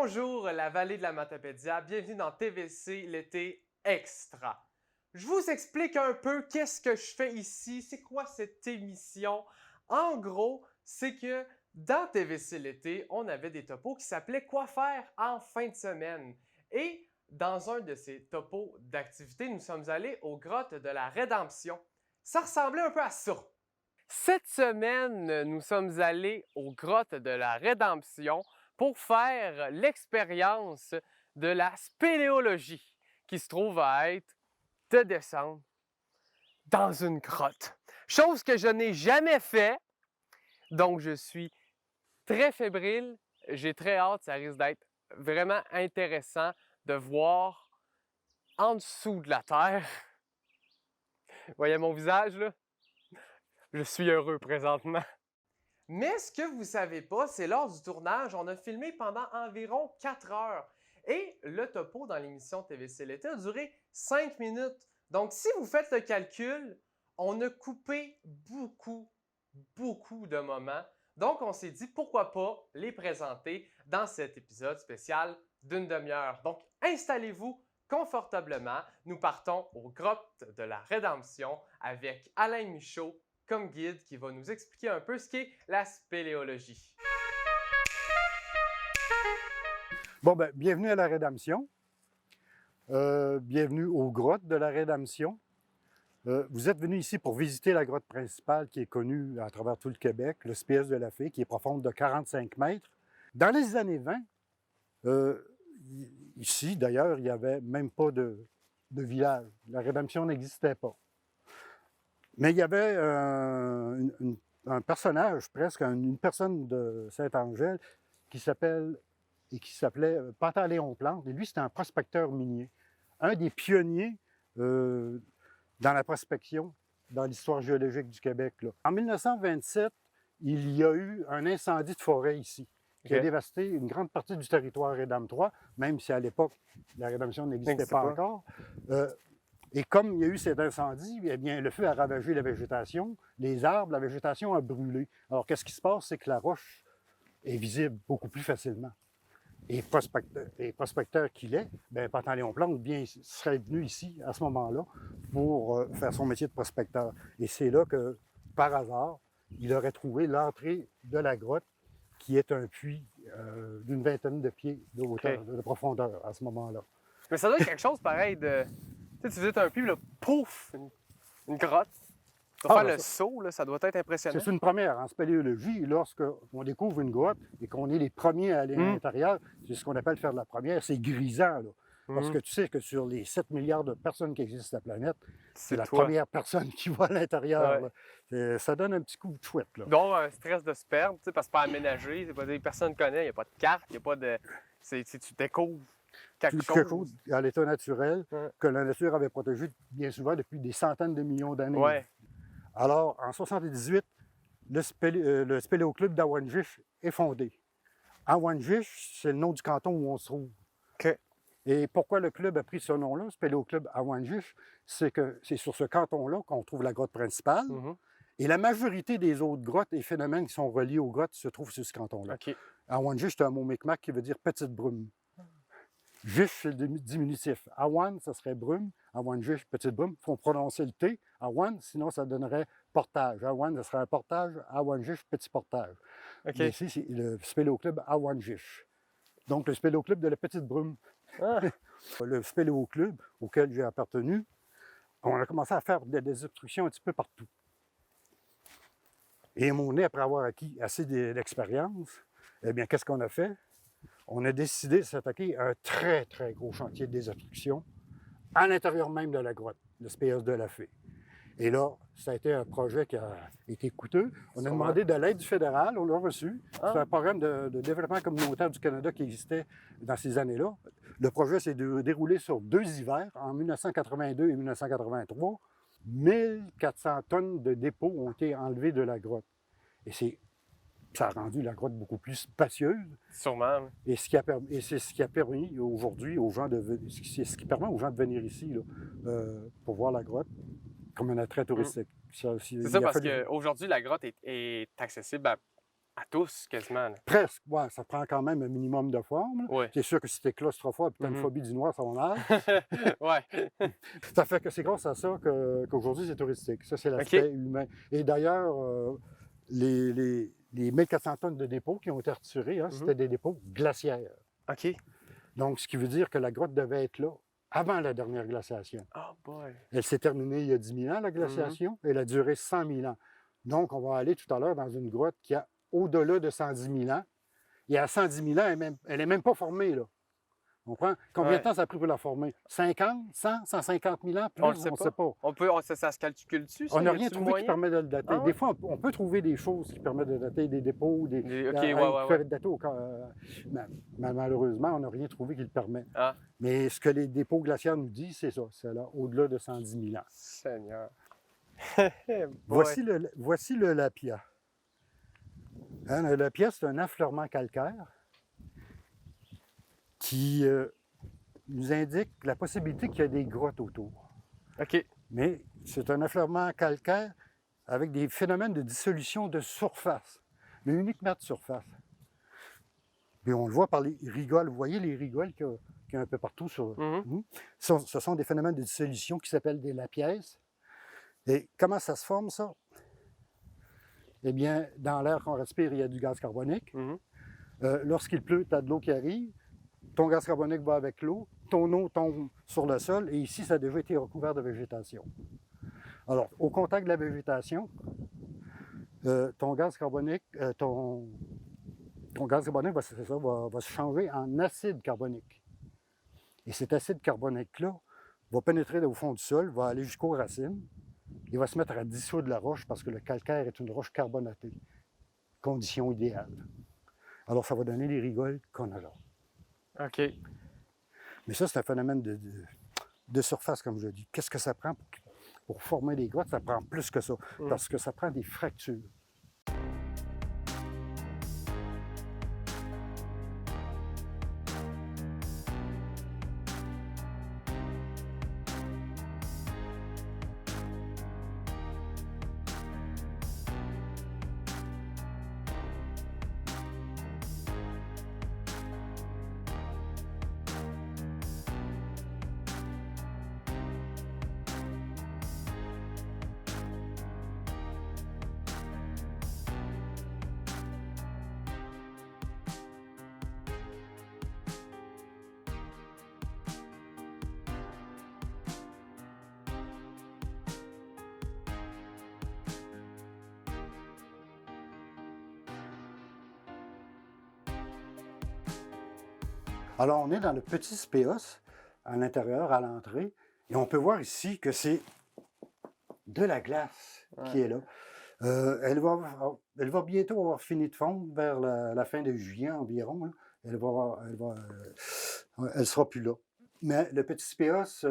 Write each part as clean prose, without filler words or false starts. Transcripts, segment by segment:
Bonjour la vallée de la Matapédia, bienvenue dans TVC l'été extra. Je vous explique un peu qu'est-ce que je fais ici, c'est quoi cette émission. En gros, c'est que dans TVC l'été, on avait des topos qui s'appelaient Quoi faire en fin de semaine. Et dans un de ces topos d'activité, nous sommes allés aux grottes de la Rédemption. Ça ressemblait un peu à ça. Cette semaine, nous sommes allés aux grottes de la Rédemption pour faire l'expérience de la spéléologie, qui se trouve à être de descendre dans une grotte. Chose que je n'ai jamais fait, donc je suis très fébrile, j'ai très hâte, ça risque d'être vraiment intéressant de voir en dessous de la terre. Vous voyez mon visage là? Je suis heureux présentement. Mais ce que vous ne savez pas, c'est lors du tournage, on a filmé pendant environ 4 heures. Et le topo dans l'émission TVC l'été a duré 5 minutes. Donc, si vous faites le calcul, on a coupé beaucoup de moments. Donc, on s'est dit pourquoi pas les présenter dans cet épisode spécial d'une demi-heure. Donc, installez-vous confortablement. Nous partons aux grottes de la Rédemption avec Alain Michaud comme guide qui va nous expliquer un peu ce qu'est la spéléologie. Bon, ben, bienvenue à la Rédemption. Bienvenue aux grottes de la Rédemption. Vous êtes venu ici pour visiter la grotte principale qui est connue à travers tout le Québec, le SPS de la Fée, qui est profonde de 45 mètres. Dans les années 20, ici d'ailleurs, il n'y avait même pas de village. La Rédemption n'existait pas. Mais il y avait un personnage, presque une personne de Saint-Angèle, qui s'appelait Pantaléon Plante. Et lui, c'était un prospecteur minier, un des pionniers dans la prospection dans l'histoire géologique du Québec. Là. En 1927, il y a eu un incendie de forêt ici, qui a dévasté une grande partie du territoire rédemptois, même si à l'époque, la Rédemption n'existait pas encore. Et comme il y a eu cet incendie, eh bien, le feu a ravagé la végétation, les arbres, la végétation a brûlé. Alors, qu'est-ce qui se passe? C'est que la roche est visible beaucoup plus facilement. Et prospecteur qu'il est, bien, Pantaléon Plante serait venu ici, à ce moment-là, pour faire son métier de prospecteur. Et c'est là que, par hasard, il aurait trouvé l'entrée de la grotte, qui est un puits d'une vingtaine de pieds de hauteur, de profondeur, à ce moment-là. Mais ça doit être quelque chose pareil de... Tu sais, tu visites un puits, là, pouf, une grotte. Pour faire le saut, là, ça doit être impressionnant. C'est une première en spéléologie. Lorsqu'on découvre une grotte et qu'on est les premiers à aller à l'intérieur, c'est ce qu'on appelle faire de la première. C'est grisant, là. Parce que tu sais que sur les 7 milliards de personnes qui existent sur la planète, c'est la première personne qui va à l'intérieur. Ouais. Ça donne un petit coup de chouette. Là. Donc, un stress de se perdre, parce que c'est pas aménagé, c'est pas des personnes ne connaissent, il n'y a pas de carte, il n'y a pas de... Tu découvres quelque chose à l'état naturel que la nature avait protégé bien souvent depuis des centaines de millions d'années. Ouais. Alors, en 1978, le Spéléoclub d'Awanjish est fondé. Awanjish, c'est le nom du canton où on se trouve. Okay. Et pourquoi le club a pris ce nom-là, Spéléoclub Awanjish? C'est que c'est sur ce canton-là qu'on trouve la grotte principale. Et la majorité des autres grottes et phénomènes qui sont reliés aux grottes se trouvent sur ce canton-là. Okay. Awanjish, c'est un mot micmac qui veut dire petite brume. Jish, c'est le diminutif. Awan, ça serait brume. Awanjish, petite brume. Il faut prononcer le T. Awan, sinon ça donnerait portage. Awan, ça serait un portage. Awanjish, petit portage. Okay. Et ici, c'est le spéléoclub Awanjish. Donc, le spéléoclub de la petite brume. Ah. Le spéléoclub auquel j'ai appartenu, on a commencé à faire des obstructions un petit peu partout. Et mon nez, après avoir acquis assez d'expérience, eh bien, qu'est-ce qu'on a fait? On a décidé de s'attaquer à un très, très gros chantier de désobstruction à l'intérieur même de la grotte, le SPS de la Fée. Et là, ça a été un projet qui a été coûteux. On a demandé de l'aide du fédéral, on l'a reçu. C'est un programme de développement communautaire du Canada qui existait dans ces années-là. Le projet s'est déroulé sur 2 hivers, en 1982 et 1983. 1400 tonnes de dépôts ont été enlevés de la grotte. Et ça a rendu la grotte beaucoup plus spacieuse. Sûrement. Et c'est ce qui a permis aujourd'hui aux gens c'est ce qui permet aux gens de venir ici là, pour voir la grotte comme un attrait touristique. C'est ça, parce qu'aujourd'hui, la grotte est accessible à À tous, quasiment. Là. Presque. Ouais, ça prend quand même un minimum de forme. Oui. C'est sûr que si tu es claustrophobe et tu as une phobie du noir, ça va en être. Ouais. Ça fait que c'est grâce à ça qu'aujourd'hui, c'est touristique. Ça, c'est l'aspect humain. Et d'ailleurs, les 1400 tonnes de dépôts qui ont été retirés, c'était des dépôts glaciaires. OK. Donc, ce qui veut dire que la grotte devait être là avant la dernière glaciation. Oh boy. Elle s'est terminée il y a 10 000 ans, la glaciation. Elle a duré 100 000 ans. Donc, on va aller tout à l'heure dans une grotte qui a au-delà de 110 000 ans. Et à 110 000 ans, elle n'est même pas formée, là. On comprend? Combien de temps ça a pris pour la former? 50, 100, 150 000 ans? Plus, on ne sait pas. On peut, ça se calcule-tu? On n'a rien trouvé qui permet de le dater. Ah, ouais? Des fois, on peut trouver des choses qui permettent de dater des dépôts, qui peuvent être datés mais malheureusement, on n'a rien trouvé qui le permet. Ah. Mais ce que les dépôts glaciaires nous disent, c'est ça. C'est là, au-delà de 110 000 ans. Seigneur. Voici le lapia. Le lapia, c'est un affleurement calcaire qui nous indique la possibilité qu'il y a des grottes autour. OK. Mais c'est un affleurement calcaire avec des phénomènes de dissolution de surface, mais uniquement de surface. Puis on le voit par les rigoles. Vous voyez les rigoles qu'il y a un peu partout sur. Ce sont des phénomènes de dissolution qui s'appellent des lapiaises. Et comment ça se forme, ça? Eh bien, dans l'air qu'on respire, il y a du gaz carbonique. Lorsqu'il pleut, tu as de l'eau qui arrive. Ton gaz carbonique va avec l'eau. Ton eau tombe sur le sol. Et ici, ça a déjà été recouvert de végétation. Alors, au contact de la végétation, ton gaz carbonique, va se changer en acide carbonique. Et cet acide carbonique-là va pénétrer au fond du sol, va aller jusqu'aux racines. Il va se mettre à dissoudre la roche parce que le calcaire est une roche carbonatée. Condition idéale. Alors, ça va donner les rigoles qu'on a là. OK. Mais ça, c'est un phénomène de surface, comme je dis. Qu'est-ce que ça prend pour former des grottes? Ça prend plus que ça, parce que ça prend des fractures. Alors, on est dans le petit spéos, à l'intérieur, à l'entrée, et on peut voir ici que c'est de la glace qui est là. Elle va bientôt avoir fini de fondre vers la fin de juillet environ. Là. Elle sera plus là. Mais le petit spéos,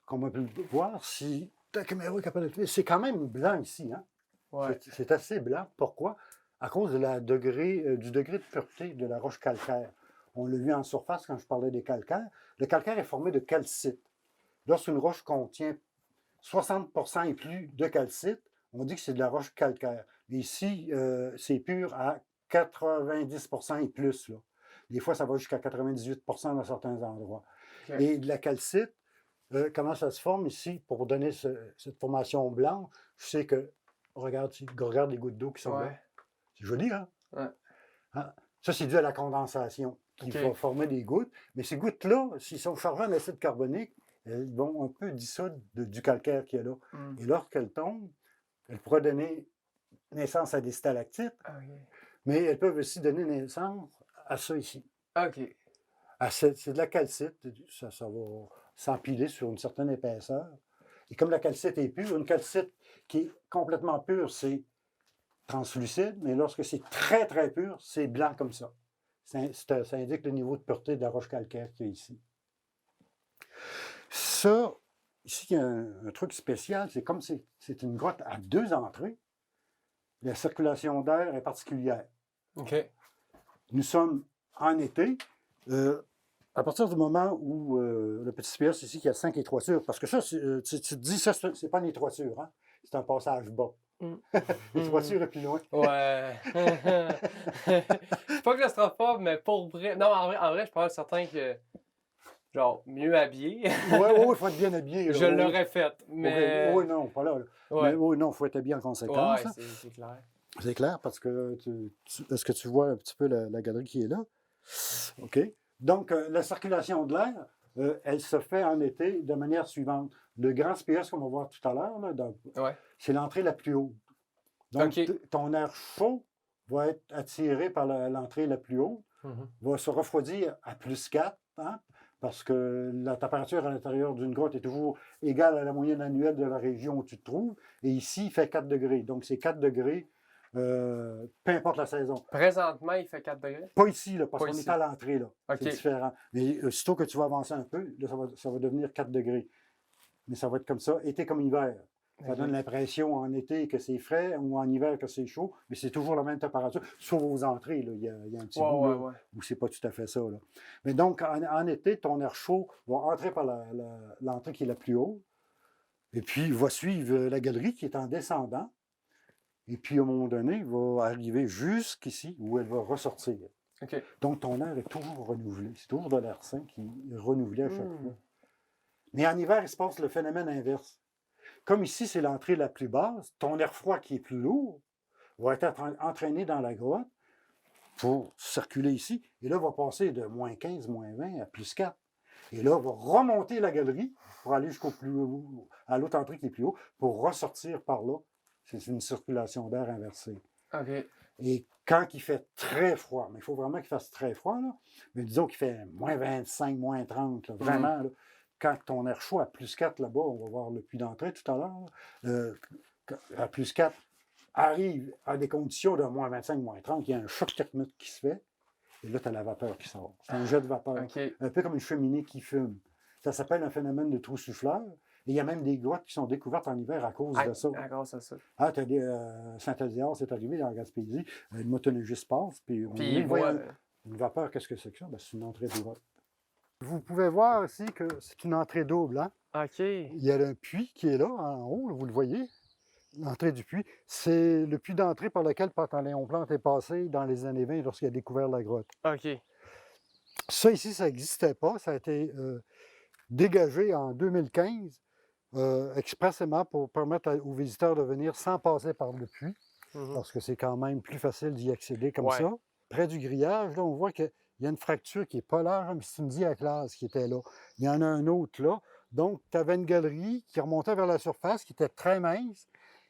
comme on peut le voir, si ta caméra est capable de le faire, c'est quand même blanc ici. Hein? Ouais. C'est assez blanc. Pourquoi? À cause de du degré de pureté de la roche calcaire. On l'a vu en surface quand je parlais des calcaires. Le calcaire est formé de calcite. Lorsqu'une roche contient 60% et plus de calcite, on dit que c'est de la roche calcaire. Mais ici, c'est pur à 90% et plus. Là. Des fois, ça va jusqu'à 98% dans certains endroits. Okay. Et de la calcite, comment ça se forme ici pour donner cette formation blanche? Je sais que, regarde les gouttes d'eau qui sont là. C'est joli, hein? Ouais. Hein? Ça, c'est dû à la condensation qui va former des gouttes. Mais ces gouttes-là, s'ils sont chargées en acide carbonique, elles vont un peu dissoudre du calcaire qu'il y a là. Et lorsqu'elles tombent, elles pourraient donner naissance à des stalactites, mais elles peuvent aussi donner naissance à ça ici. OK. C'est de la calcite. Ça va s'empiler sur une certaine épaisseur. Et comme la calcite est pure, une calcite qui est complètement pure, c'est translucide, mais lorsque c'est très, très pur, c'est blanc comme ça. Ça indique le niveau de pureté de la roche calcaire qu'il y a ici. Ça, ici, il y a un truc spécial, c'est comme c'est une grotte à 2 entrées, la circulation d'air est particulière. OK. Nous sommes en été, à partir du moment où le petit spéos ici qui a 5 étroitures, parce que ça, tu te dis, ça, c'est pas une étroiture, hein? C'est un passage bas. Mm. Et tu vas-tu plus loin? Ouais. Je suis pas claustrophobe, mais pour vrai. Non, en vrai, je pense certain que. Genre, mieux habillé. Oui, il faut être bien habillé. Je Oui, oui. l'aurais fait, Oui, mais. non, pas là. Mais Ouais. oui, non, il faut être habillé en conséquence. Ouais, Là. c'est clair. C'est clair, parce que est-ce que tu vois un petit peu la galerie qui est là? OK. Donc, la circulation de l'air, elle se fait en été de manière suivante. Le grand SPS qu'on va voir tout à l'heure, Ouais. c'est l'entrée la plus haute. Donc, OK. ton air chaud va être attiré par l'entrée la plus haute, Mhm. va se refroidir à plus 4, hein, parce que la température à l'intérieur d'une grotte est toujours égale à la moyenne annuelle de la région où tu te trouves. Et ici, il fait 4 degrés. Donc, c'est 4 degrés, peu importe la saison. Présentement, il fait 4 degrés. Pas ici, là, parce Pas qu'on ici. est à l'entrée. Là. OK. C'est différent. Mais aussitôt que tu vas avancer un peu, là, ça va devenir 4 degrés. Mais ça va être comme ça, été comme hiver. Ça OK. donne l'impression en été que c'est frais ou en hiver que c'est chaud, mais c'est toujours la même température. Sauf aux entrées, là, il y a un petit bout là, où c'est pas tout à fait ça. Là. Mais donc, en été, ton air chaud va entrer par l'entrée qui est la plus haute, et puis va suivre la galerie qui est en descendant, et puis à un moment donné, il va arriver jusqu'ici où elle va ressortir. OK. Donc, ton air est toujours renouvelé. C'est toujours de l'air sain qui est renouvelé à chaque fois. Mais en hiver, il se passe le phénomène inverse. Comme ici, c'est l'entrée la plus basse, ton air froid qui est plus lourd va être entraîné dans la grotte pour circuler ici. Et là, va passer de moins 15, moins 20 à plus 4. Et là, va remonter la galerie pour aller à l'autre entrée qui est plus haut, pour ressortir par là. C'est une circulation d'air inversée. OK. Et quand il fait très froid, mais il faut vraiment qu'il fasse très froid, là, mais disons qu'il fait moins 25, moins 30, là, vraiment, là, quand ton air chaud à plus 4 là-bas, on va voir le puits d'entrée tout à l'heure, à plus 4, arrive à des conditions de moins 25, moins 30, il y a un choc thermique qui se fait, et là, tu as la vapeur qui sort. C'est un jet de vapeur, OK. un peu comme une cheminée qui fume. Ça s'appelle un phénomène de trou souffleur. Et il y a même des grottes qui sont découvertes en hiver à cause de ça. À cause de ça. Ah, tu as des Saint-Éliard, c'est arrivé dans la Gaspésie, le motonégiste passe, puis on Puis voit une vapeur, qu'est-ce que c'est que ça? Ben, c'est une entrée de grotte. Vous pouvez voir aussi que c'est une entrée double. Hein? OK. Il y a un puits qui est là, en haut, là, vous le voyez, l'entrée du puits. C'est le puits d'entrée par lequel Pantaléon Plante est passé dans les années 20 lorsqu'il a découvert la grotte. OK. Ça ici, ça n'existait pas. Ça a été dégagé en 2015, expressément pour permettre aux visiteurs de venir sans passer par le puits, parce que c'est quand même plus facile d'y accéder comme ça. Près du grillage, là, on voit qu'il y a une fracture qui n'est pas large, mais c'est une diaclase qui était là. Il y en a un autre là. Donc, tu avais une galerie qui remontait vers la surface, qui était très mince,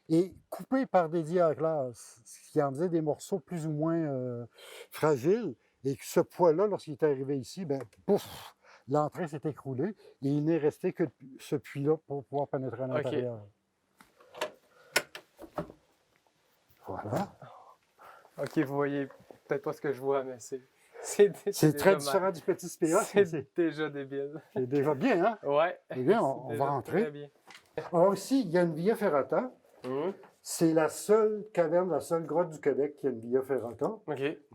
et coupée par des diaclases, ce qui en faisait des morceaux plus ou moins fragiles. Et que ce poids-là, lorsqu'il est arrivé ici, ben, pouf, l'entrée s'est écroulée et il n'est resté que ce puits-là pour pouvoir pénétrer à l'intérieur. Voilà. OK, vous voyez peut-être pas ce que je vois, mais c'est très différent du petit SPA. C'est déjà débile. C'est déjà bien, hein? Ouais. Eh bien, on va rentrer. Très bien. Alors ici, il y a une Via Ferrata. C'est la seule caverne, la seule grotte du Québec qui a une Via Ferrata.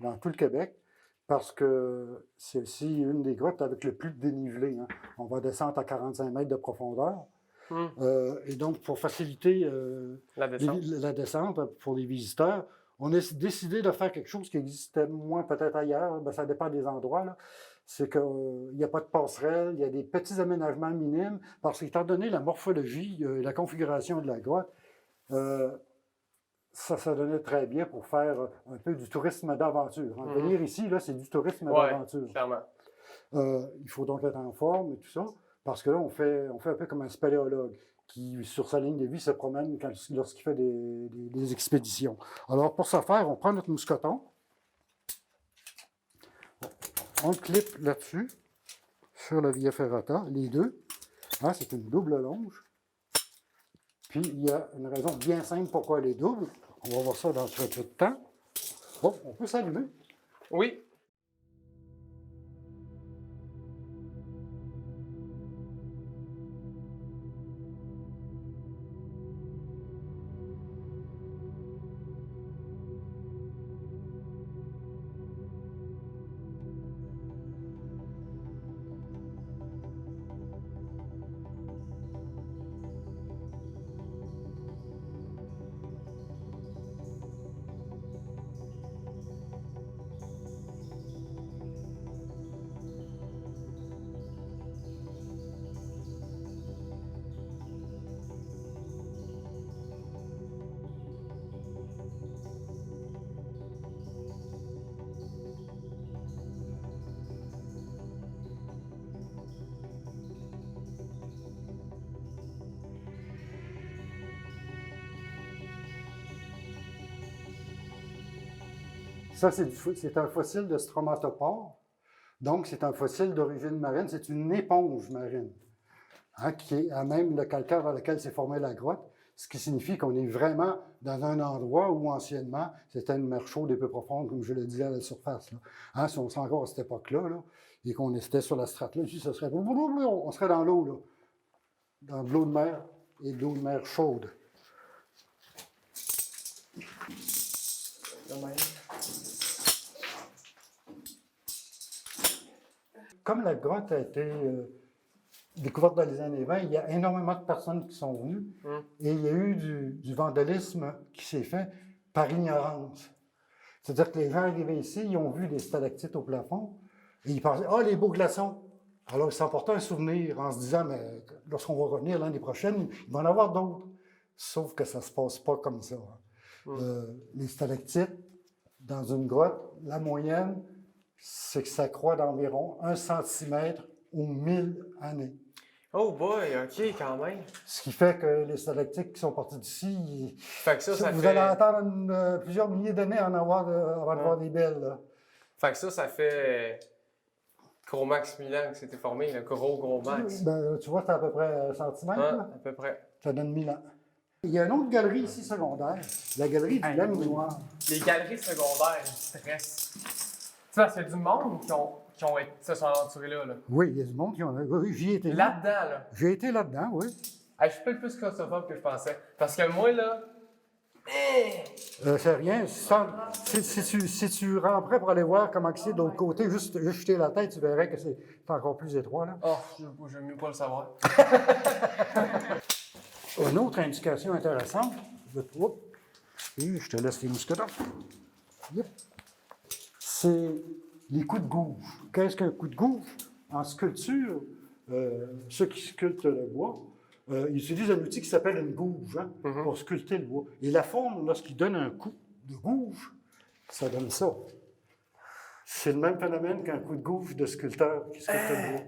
Dans tout le Québec. Parce que c'est aussi une des grottes avec le plus de dénivelé. Hein. On va descendre à 45 mètres de profondeur. Et donc, pour faciliter la descente pour les visiteurs, on a décidé de faire quelque chose qui existait moins peut-être ailleurs. Ben, ça dépend des endroits. Là. C'est qu'il n'y a pas de passerelle, il y a des petits aménagements minimes, parce qu'étant donné la morphologie et la configuration de la grotte, ça donnait très bien pour faire un peu du tourisme d'aventure. Hein. Venir ici, là, c'est du tourisme d'aventure. Clairement. Il faut donc être en forme et tout ça, parce que là, on fait un peu comme un spéléologue qui, sur sa ligne de vie, se promène lorsqu'il fait des expéditions. Alors, pour ce faire, on prend notre mousqueton, on le clip là-dessus, sur la Via Ferrata, les deux. Hein, c'est une double longe. Puis, il y a une raison bien simple pourquoi elle est double. On va voir ça dans très peu de temps. Bon, on peut s'allumer. Oui. Ça, c'est un fossile de stromatopore. Donc, c'est un fossile d'origine marine. C'est une éponge marine, hein, qui est à même le calcaire dans lequel s'est formée la grotte, ce qui signifie qu'on est vraiment dans un endroit où, anciennement, c'était une mer chaude et peu profonde, comme je le disais à la surface. Là. Hein, si on sent encore à cette époque-là, là, et qu'on était sur la strate là, ici, ce serait, on serait dans l'eau, là, dans de l'eau de mer et de l'eau de mer chaude. Comme la grotte a été découverte dans les années 20, il y a énormément de personnes qui sont venues et il y a eu du vandalisme qui s'est fait par ignorance. C'est-à-dire que les gens arrivaient ici, ils ont vu des stalactites au plafond et ils pensaient « Ah, les beaux glaçons! » Alors, ils s'emportaient un souvenir en se disant « Mais lorsqu'on va revenir l'année prochaine, il va en avoir d'autres. » Sauf que ça ne se passe pas comme ça. Les stalactites, dans une grotte, la moyenne, c'est que ça croît d'environ 1 cm aux 1000 années. Oh boy, OK, quand même. Ce qui fait que les stalactites qui sont partis d'ici, Fait que ça vous fait... allez attendre plusieurs milliers d'années avant de voir des belles. Là. Fait que ça fait gros max 1000 ans que c'était formé, le gros max. Ben, tu vois, c'est à peu près 1 centimètre. Là. À peu près. Ça donne 1000 ans. Il y a une autre galerie ici secondaire, la galerie du Laminoir. Les galeries secondaires, ils stressent. Tu sais, c'est du monde qui se sont aventurés là. Oui, il y a du monde qui ont... Oui, j'y étais. Là-dedans, là. J'ai été là-dedans, oui. Hey, je suis pas le plus claustrophobe que je pensais. Parce que moi, là... C'est rien. Si tu rentrais pour aller voir comment c'est de l'autre côté, juste jeter la tête, tu verrais que c'est encore plus étroit. Là. Oh, je veux mieux pas le savoir. Une autre indication intéressante, je te laisse les mousquetons. C'est les coups de gouge. Qu'est-ce qu'un coup de gouge? En sculpture, ceux qui sculptent le bois, ils utilisent un outil qui s'appelle une gouge pour sculpter le bois. Et la forme, lorsqu'ils donnent un coup de gouge, ça donne ça. C'est le même phénomène qu'un coup de gouge de sculpteur qui sculpte le bois.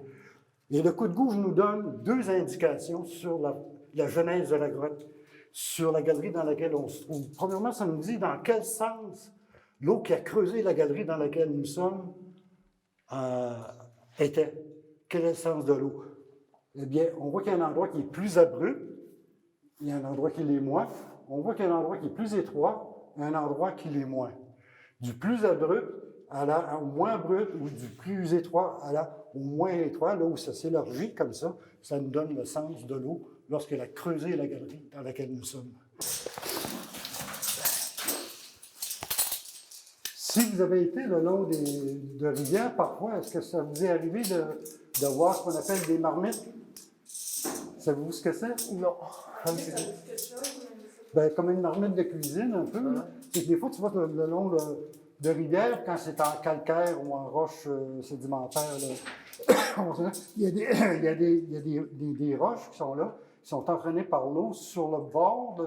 Et le coup de gouge nous donne 2 indications sur la genèse de la grotte, sur la galerie dans laquelle on se trouve. Premièrement, ça nous dit dans quel sens l'eau qui a creusé la galerie dans laquelle nous sommes était. Quel est le sens de l'eau? Eh bien, on voit qu'il y a un endroit qui est plus abrupt, il y a un endroit qui l'est moins. On voit qu'il y a un endroit qui est plus étroit, et un endroit qui l'est moins. Du plus abrupt au moins abrupt, ou du plus étroit au moins étroit, là où ça s'élargit comme ça nous donne le sens de l'eau lorsqu'elle a creusé la galerie dans laquelle nous sommes. Si vous avez été le long de rivières, parfois, est-ce que ça vous est arrivé de voir ce qu'on appelle des marmites? Savez-vous ce que c'est? Non. Ben, comme une marmite de cuisine, un peu. C'est que des fois, tu vois, le long de rivières, quand c'est en calcaire ou en roche sédimentaire, là, il y a des roches qui sont là, qui sont entraînées par l'eau sur le bord,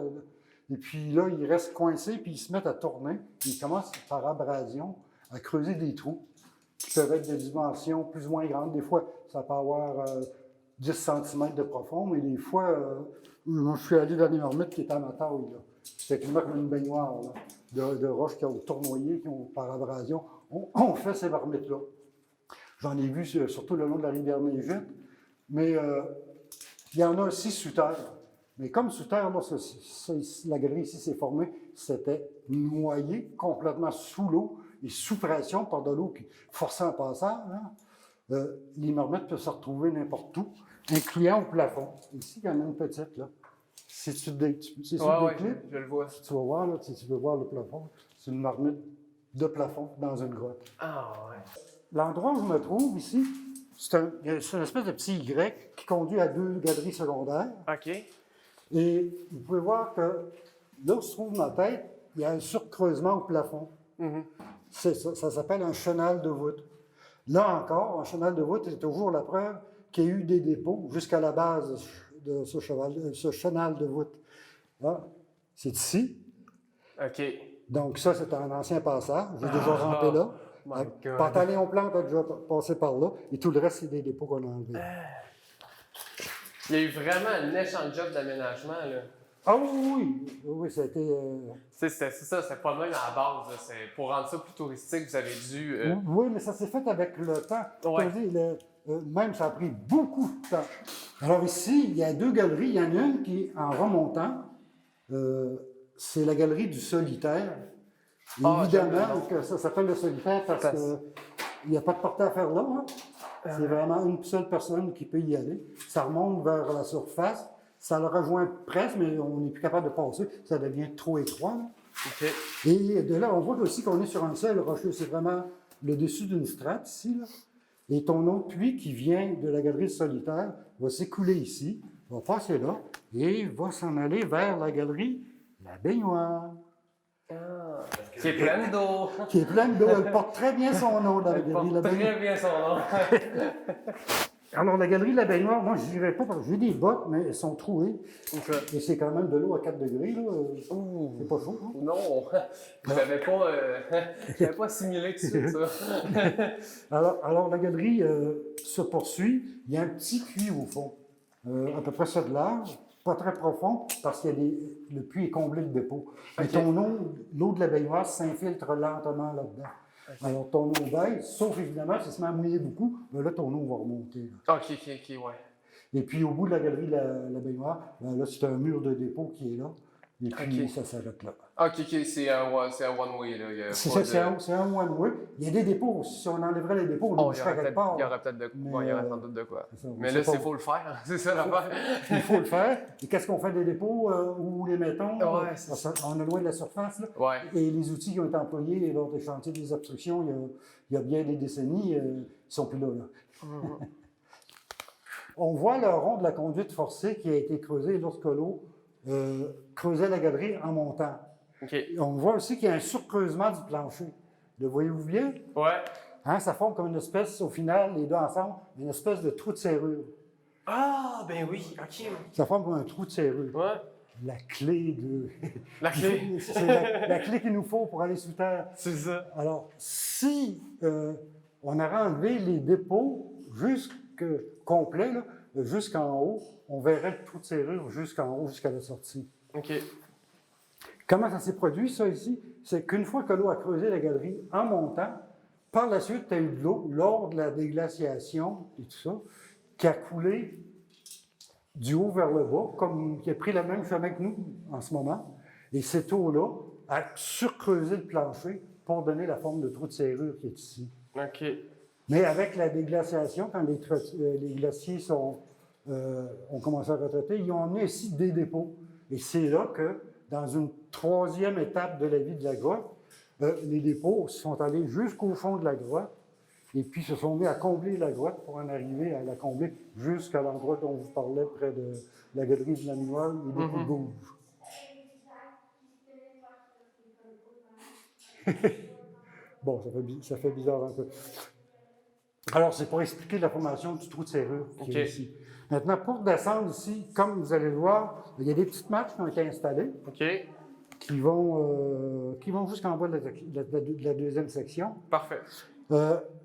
et puis là, ils restent coincés, puis ils se mettent à tourner. Ils commencent par abrasion à creuser des trous qui peuvent être de dimensions plus ou moins grandes. Des fois, ça peut avoir 10 cm de profond, mais des fois, moi, je suis allé dans des marmites qui étaient à ma taille. C'était quasiment comme une baignoire là, de roches qui ont tournoyé, qui ont, par abrasion, on fait ces marmites-là. J'en ai vu surtout le long de la rivière Négite, mais il y en a aussi sous terre. Mais comme sous terre, là, la galerie ici s'est formée, c'était noyé complètement sous l'eau et sous pression par de l'eau qui forçait un passage. Hein. Les marmites peuvent se retrouver n'importe où, incluant au plafond. Ici, il y en a une petite, là. Si tu déclips, je le vois. Tu vas voir, là, si tu veux voir le plafond, c'est une marmite de plafond dans une grotte. Ah ouais. L'endroit où je me trouve ici, c'est une espèce de petit Y qui conduit à 2 galeries secondaires. OK. Et vous pouvez voir que là où se trouve ma tête, il y a un surcreusement au plafond. Ça s'appelle un chenal de voûte. Là encore, un chenal de voûte est toujours la preuve qu'il y a eu des dépôts jusqu'à la base de ce chenal de voûte. Là, c'est ici. OK. Donc ça, c'est un ancien passage. J'ai déjà rampé là. Pantaléon Plante a déjà passé par là. Et tout le reste, c'est des dépôts qu'on a enlevés. Il y a eu vraiment un méchant job d'aménagement, là. Ah oui, ça a été... C'est ça, c'est pas le même à la base. C'est pour rendre ça plus touristique, vous avez dû. Oui, mais ça s'est fait avec le temps. Ouais. Même ça a pris beaucoup de temps. Alors ici, il y a deux galeries. Il y en a une qui, en remontant, c'est la galerie du solitaire. Évidemment que ça s'appelle le solitaire parce qu'il n'y a pas de portée à faire là. Hein. C'est vraiment une seule personne qui peut y aller. Ça remonte vers la surface. Ça le rejoint presque, mais on n'est plus capable de passer. Ça devient trop étroit. Là. OK. Et de là, on voit aussi qu'on est sur un sol rocheux. C'est vraiment le dessus d'une strate ici. Là. Et ton eau de pluie qui vient de la galerie solitaire va s'écouler ici, va passer là et va s'en aller vers la galerie La Baignoire. Ah, qui est pleine d'eau. Qui est pleine d'eau. Elle porte très bien son nom, la galerie La Baignoire. Très bien son nom. Alors, la galerie La Baignoire, moi, je n'irai pas parce que j'ai des bottes, mais elles sont trouées. Okay. Et c'est quand même de l'eau à 4 degrés. Là. C'est pas chaud. Hein? Non, je n'avais pas assimilé tout de suite, ça. alors, la galerie se poursuit. Il y a un petit puits au fond, à peu près ça de large, pas très profond, parce que le puits est comblé de dépôts. Mais l'eau de la baignoire s'infiltre lentement là-dedans. Okay. Alors, ton eau baisse, sauf évidemment, si ça se met à mouiller beaucoup, ben là, ton eau va remonter. Là. OK, ouais. Et puis, au bout de la galerie la baignoire, ben là, c'est un mur de dépôt qui est là. Et puis, ça s'arrête là. OK, c'est un one-way, là. C'est un one-way. Il y a des dépôts. Si on enlèverait les dépôts, on serait quelque part. Il y aurait peut-être de quoi. Il y aurait sans doute de quoi. Ça, mais là, il faut le faire. C'est ça l'affaire. Il faut le faire. Et qu'est-ce qu'on fait des dépôts? Où les mettons? Ouais, on est loin de la surface. Là. Ouais. Et les outils qui ont été employés lors des chantiers des obstructions, il y a bien des décennies, ils ne sont plus là. On voit le rond de la conduite forcée qui a été creusé lorsque l'eau creusait la galerie en montant. Okay. On voit aussi qu'il y a un surcreusement du plancher. Le voyez-vous bien? Ouais. Hein, ça forme comme une espèce, au final, les deux ensemble, une espèce de trou de serrure. Ah, ben oui, OK. Ça forme comme un trou de serrure. Ouais. La clé de... La clé? C'est la clé qu'il nous faut pour aller sous terre. C'est ça. Alors, si on avait enlevé les dépôts complets, jusqu'en haut, on verrait le trou de serrure jusqu'en haut, jusqu'à la sortie. OK. Comment ça s'est produit, ça, ici? C'est qu'une fois que l'eau a creusé la galerie en montant, par la suite, tu as eu de l'eau lors de la déglaciation et tout ça, qui a coulé du haut vers le bas, qui a pris le même chemin que nous en ce moment. Et cette eau-là a surcreusé le plancher pour donner la forme de trou de serrure qui est ici. OK. Mais avec la déglaciation, quand les glaciers ont commencé à retraiter, ils ont amené ici des dépôts. Et c'est là que, dans une troisième étape de la vie de la grotte, les dépôts sont allés jusqu'au fond de la grotte et puis se sont mis à combler la grotte pour en arriver à la combler jusqu'à l'endroit dont vous parlez, près de la galerie de la Baignoire, où les dépôts bougent. Bon, ça fait bizarre un peu. Alors, c'est pour expliquer la formation du trou de serrure qui est ici. Maintenant, pour descendre ici, comme vous allez le voir, il y a des petites marches qui ont été installées. OK. Qui vont jusqu'en bas de la deuxième section. Parfait.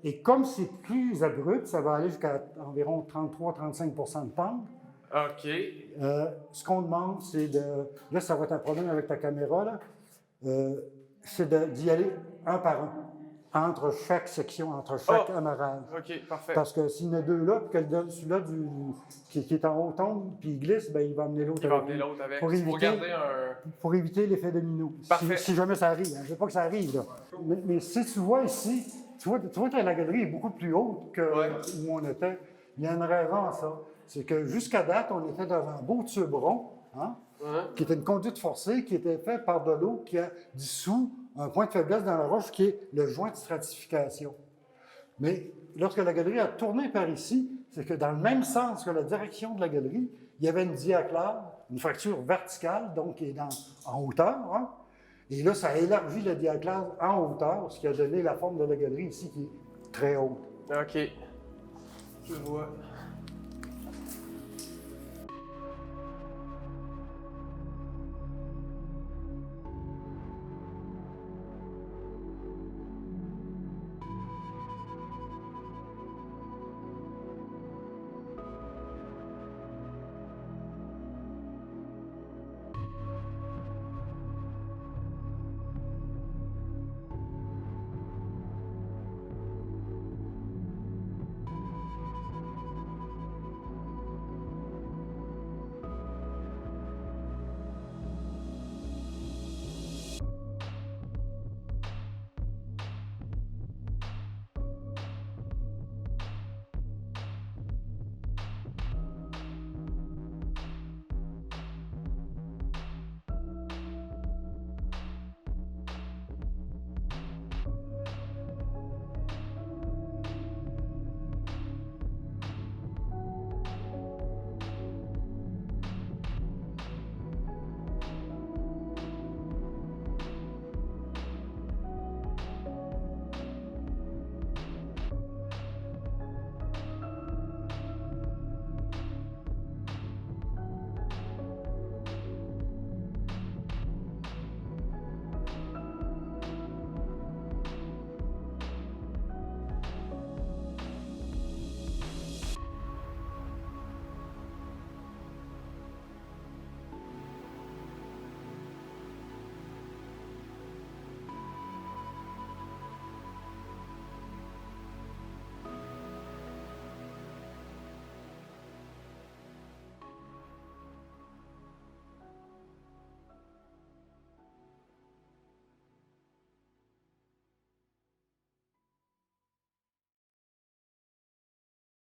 Et comme c'est plus abrupt, ça va aller jusqu'à environ 33-35% de pente. OK. Ce qu'on demande, c'est de... Là, ça va être un problème avec ta caméra, là. C'est d'y aller un par un, entre chaque section, entre chaque amarrage. OK, parfait. Parce que s'il y en a deux là, puis qu'elle donne celui-là qui est en haut tombe, puis il glisse, bien, il va amener l'autre avec. Pour éviter l'effet domino. Si jamais ça arrive. Hein. Je ne veux pas que ça arrive, là. Mais si tu vois ici, tu vois que la galerie est beaucoup plus haute que où on était. Il y a une raison à ça. C'est que jusqu'à date, on était dans un beau tube rond, hein, qui était une conduite forcée, qui était faite par de l'eau qui a dissous un point de faiblesse dans la roche qui est le joint de stratification. Mais lorsque la galerie a tourné par ici, c'est que dans le même sens que la direction de la galerie, il y avait une diaclave, une fracture verticale, donc qui est en hauteur. Hein? Et là, ça a élargi la diaclave en hauteur, ce qui a donné la forme de la galerie ici qui est très haute. OK. Je vois.